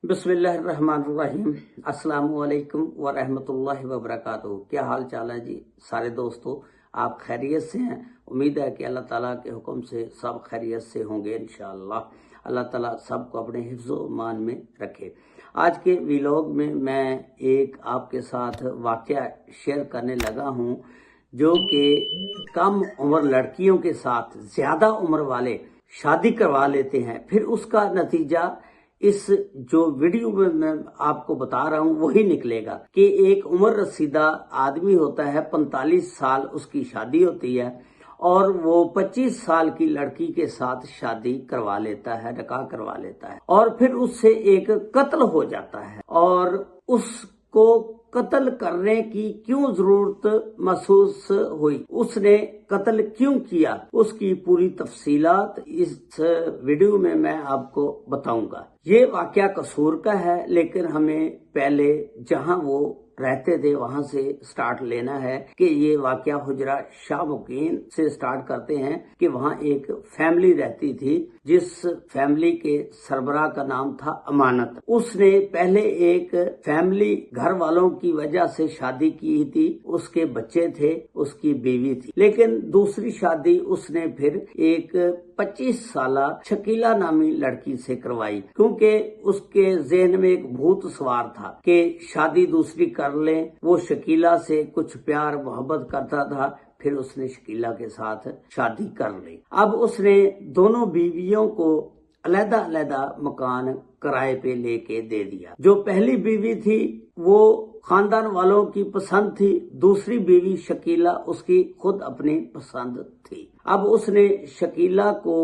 बिस्मिल्लाहिर्रहमानिर्रहीम। अस्सलाम वालेकुम व रहमतुल्लाहि व बरकातुहू। क्या हाल चाल है जी सारे दोस्तों, आप खैरियत से हैं? उम्मीद है कि अल्लाह ताला के हुक्म से सब खैरियत से होंगे इंशाअल्लाह। अल्लाह ताला सबको अपने हिफ्ज़ो मान में रखे। आज के व्लॉग में मैं एक आपके साथ वाक़या शेयर करने लगा हूँ जो कि कम उम्र लड़कियों के साथ ज़्यादा उम्र वाले शादी करवा लेते हैं, फिर उसका नतीजा इस जो वीडियो में मैं आपको बता रहा हूँ वही निकलेगा कि एक उम्र रसीदा आदमी होता है, 45 साल उसकी शादी होती है और वो 25 साल की लड़की के साथ शादी करवा लेता है, निकाह करवा लेता है और फिर उससे एक कत्ल हो जाता है। और उसको कत्ल करने की क्यों जरूरत महसूस हुई, उसने कत्ल क्यों किया, उसकी पूरी तफसीलात इस वीडियो में मैं आपको बताऊंगा। ये वाकया कसूर का है, लेकिन हमें पहले जहां वो रहते थे वहां से स्टार्ट लेना है कि ये वाकया हुजरा शाह मुकीन से स्टार्ट करते हैं कि वहां एक फैमिली रहती थी जिस फैमिली के सरबराह का नाम था अमानत। उसने पहले एक फैमिली घर वालों की वजह से शादी की थी, उसके बच्चे थे, उसकी बीवी थी, लेकिन दूसरी शादी उसने फिर एक 25 साला शकीला नामी लड़की से करवाई, क्योंकि उसके जहन में एक भूत सवार था कि शादी दूसरी कर ले। वो शकीला से कुछ प्यार मोहब्बत करता था, फिर उसने शकीला के साथ शादी कर ली। अब उसने दोनों बीवियों को अलग अलग मकान किराए पे लेके दे दिया। जो पहली बीवी थी वो खानदान वालों की पसंद थी, दूसरी बीवी शकीला उसकी खुद अपनी पसंद थी। अब उसने शकीला को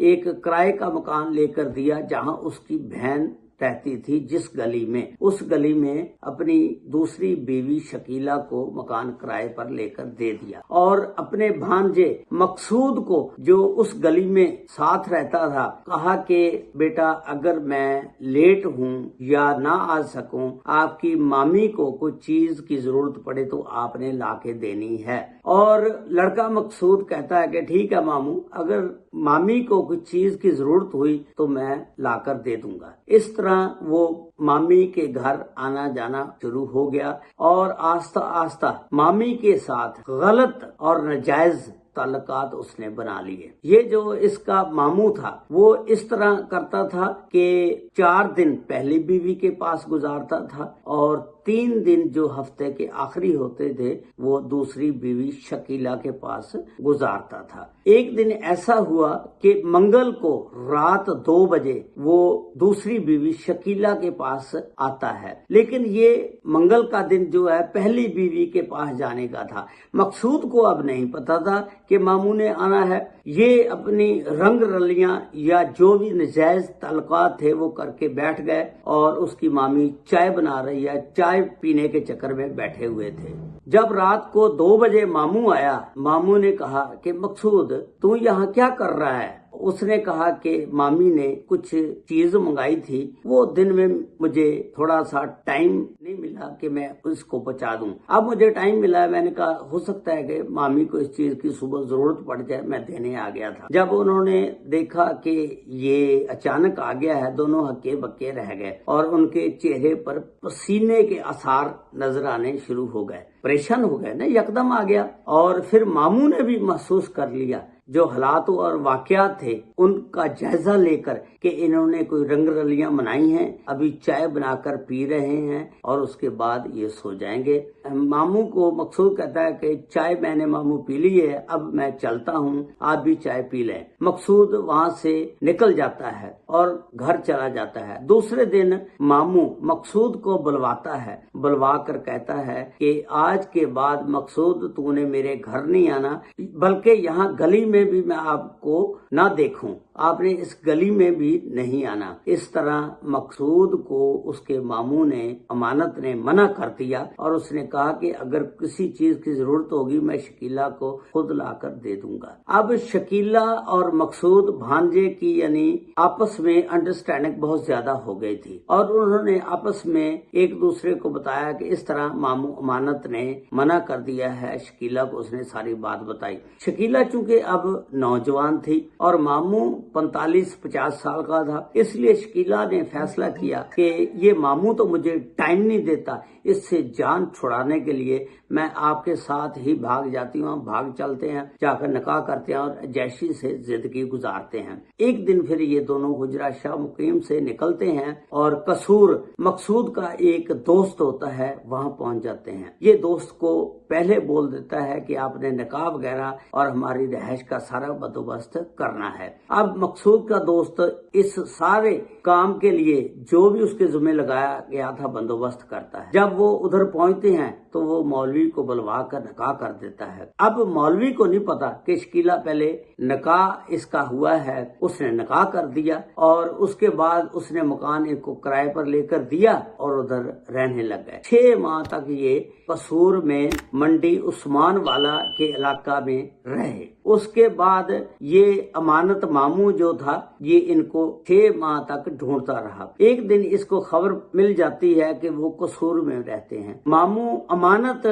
एक किराए का मकान लेकर दिया जहां उसकी बहन रहती थी। जिस गली में, उस गली में अपनी दूसरी बीवी शकीला को मकान किराए पर लेकर दे दिया और अपने भांजे मकसूद को जो उस गली में साथ रहता था कहा कि बेटा अगर मैं लेट हूँ या ना आ सकूं, आपकी मामी को कोई चीज की जरूरत पड़े तो आपने लाके देनी है। और लड़का मकसूद कहता है कि ठीक है मामू, अगर मामी को कुछ चीज की जरूरत हुई तो मैं लाकर दे दूंगा। इस तरह वो मामी के घर आना जाना शुरू हो गया और आस्ता आस्ता मामी के साथ गलत और नाजायज ताल्लुकात उसने बना लिए। ये जो इसका मामू था वो इस तरह करता था कि 4 दिन पहली बीवी के पास गुजारता था और 3 दिन जो हफ्ते के आखिरी होते थे वो दूसरी बीवी शकीला के पास गुजारता था। एक दिन ऐसा हुआ कि मंगल को रात 2 बजे वो दूसरी बीवी शकीला के पास आता है, लेकिन ये मंगल का दिन जो है पहली बीवी के पास जाने का था। मकसूद को अब नहीं पता था कि मामू ने आना है। ये अपनी रंग रलियां या जो भी नजायज ताल्लुकात थे वो करके बैठ गए और उसकी मामी चाय बना रही है, चाय पीने के चक्कर में बैठे हुए थे। जब रात को 2 बजे मामू आया, मामू ने कहा कि मकसूद तू यहाँ क्या कर रहा है? उसने कहा कि मामी ने कुछ चीज मंगाई थी, वो दिन में मुझे थोड़ा सा टाइम नहीं मिला कि मैं उसको पहुंचा दूं। अब मुझे टाइम मिला है, मैंने कहा हो सकता है कि मामी को इस चीज की सुबह जरूरत पड़ जाए, मैं देने आ गया था। जब उन्होंने देखा कि ये अचानक आ गया है, दोनों हक्के बक्के रह गए और उनके चेहरे पर पसीने के आसार नजर आने शुरू हो गए। परेशान हो गए ना, यकदम आ गया। और फिर मामू ने भी महसूस कर लिया जो हालात और वाकयात थे उनका जायजा लेकर कि इन्होंने कोई रंग रलियां मनाई हैं, अभी चाय बनाकर पी रहे हैं और उसके बाद ये सो जाएंगे। मामू को मकसूद कहता है कि चाय मैंने मामू पी ली है, अब मैं चलता हूँ, आप भी चाय पी लें। मकसूद वहां से निकल जाता है और घर चला जाता है। दूसरे दिन मामू मकसूद को बुलवाता है, बुलवा कर कहता है कि आज के बाद मकसूद तूने मेरे घर नहीं आना, बल्कि यहाँ गली में भी मैं आपको ना देखूं, आपने इस गली में भी नहीं आना। इस तरह मकसूद को उसके मामू ने, अमानत ने मना कर दिया और उसने कहा कि अगर किसी चीज की जरूरत होगी मैं शकीला को खुद लाकर दे दूंगा। अब शकीला और मकसूद भांजे की यानी आपस आपस में अंडरस्टैंडिंग बहुत ज्यादा हो गई थी और उन्होंने आपस में एक दूसरे को बताया कि इस तरह मामू अमानत ने मना कर दिया है शकीला को। उसने सारी बात बताई। शकीला चूंकि अब नौजवान थी और मामू 45-50 साल का था, इसलिए शकीला ने फैसला किया कि ये मामू तो मुझे टाइम नहीं देता, इससे जान छुड़ाने के लिए मैं आपके साथ ही भाग जाती हूँ। भाग चलते हैं, जाकर निकाह करते हैं और जैशी से जिंदगी गुजारते हैं। एक दिन फिर ये दोनों हुजरा शाह मुकीम से निकलते हैं और कसूर मकसूद का एक दोस्त होता है वहां पहुंच जाते हैं। ये दोस्त को पहले बोल देता है कि आपने निकाह वगैरह और हमारी रिहाइश का सारा बंदोबस्त करना है। अब मकसूद का दोस्त इस सारे काम के लिए जो भी उसके जिम्मे लगाया गया था बंदोबस्त करता है। जब वो उधर पहुंचते हैं तो वो मौलवी को बुलवा कर निकाह कर देता है। अब मौलवी को नहीं पता कि शकीला पहले निकाह इसका हुआ है, उसने निकाह कर दिया और उसके बाद उसने मकान एक को किराए पर लेकर दिया और उधर रहने लग गए। 6 माह तक ये कसूर में मंडी उस्मान वाला के इलाका में रहे। उसके बाद ये अमानत मामू जो था ये इनको 6 माह तक ढूंढता रहा। एक दिन इसको खबर मिल जाती है कि वो कसूर में रहते हैं। मामू अमानत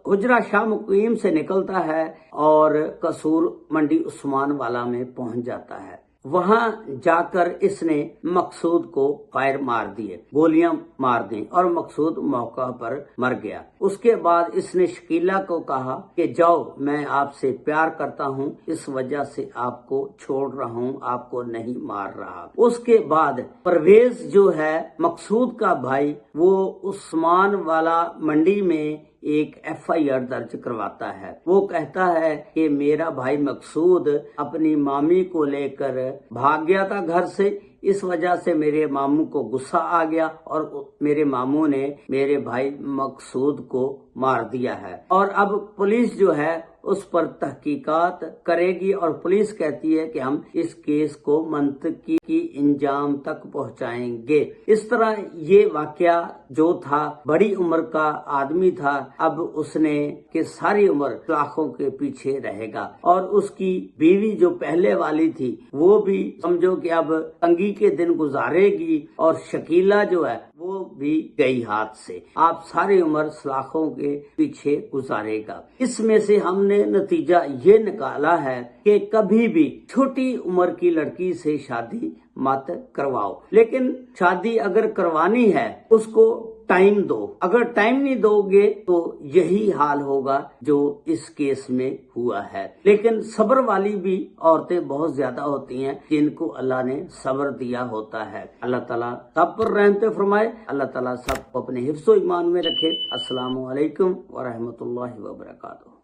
हुजरा शाह मुकीम से निकलता है और कसूर मंडी उस्मान वाला में पहुंच जाता है। वहां जाकर इसने मकसूद को फायर मार दिए, गोलियां मार दी और मकसूद मौका पर मर गया। उसके बाद इसने शकीला को कहा कि जाओ, मैं आपसे प्यार करता हूं, इस वजह से आपको छोड़ रहा हूं, आपको नहीं मार रहा। उसके बाद परवेज जो है मकसूद का भाई, वो उस्मान वाला मंडी में एक FIR दर्ज करवाता है। वो कहता है कि मेरा भाई मकसूद अपनी मामी को लेकर भाग गया था घर से, इस वजह से मेरे मामू को गुस्सा आ गया और मेरे मामू ने मेरे भाई मकसूद को मार दिया है। और अब पुलिस जो है उस पर तहकीकात करेगी और पुलिस कहती है कि हम इस केस को मंतकी की इंजाम तक पहुंचाएंगे। इस तरह ये वाकया जो था, बड़ी उम्र का आदमी था, अब उसने कि सारी उम्र लाखों के पीछे रहेगा और उसकी बीवी जो पहले वाली थी वो भी समझो कि अब तंगी के दिन गुजारेगी और शकीला जो है वो भी गई हाथ से। आप सारी उम्र सलाखों के पीछे गुजारेगा। इसमें से हमने नतीजा ये निकाला है कि कभी भी छोटी उम्र की लड़की से शादी मत करवाओ, लेकिन शादी अगर करवानी है उसको टाइम दो। अगर टाइम नहीं दोगे तो यही हाल होगा जो इस केस में हुआ है। लेकिन सब्र वाली भी औरतें बहुत ज्यादा होती हैं जिनको अल्लाह ने सब्र दिया होता है। अल्लाह ताला सब पर रहमत फरमाए। अल्लाह ताला सबको अपने हिफ्ज़ो ईमान में रखे। अस्सलामु अलैकुम व रहमतुल्लाहि व बरकातुहू।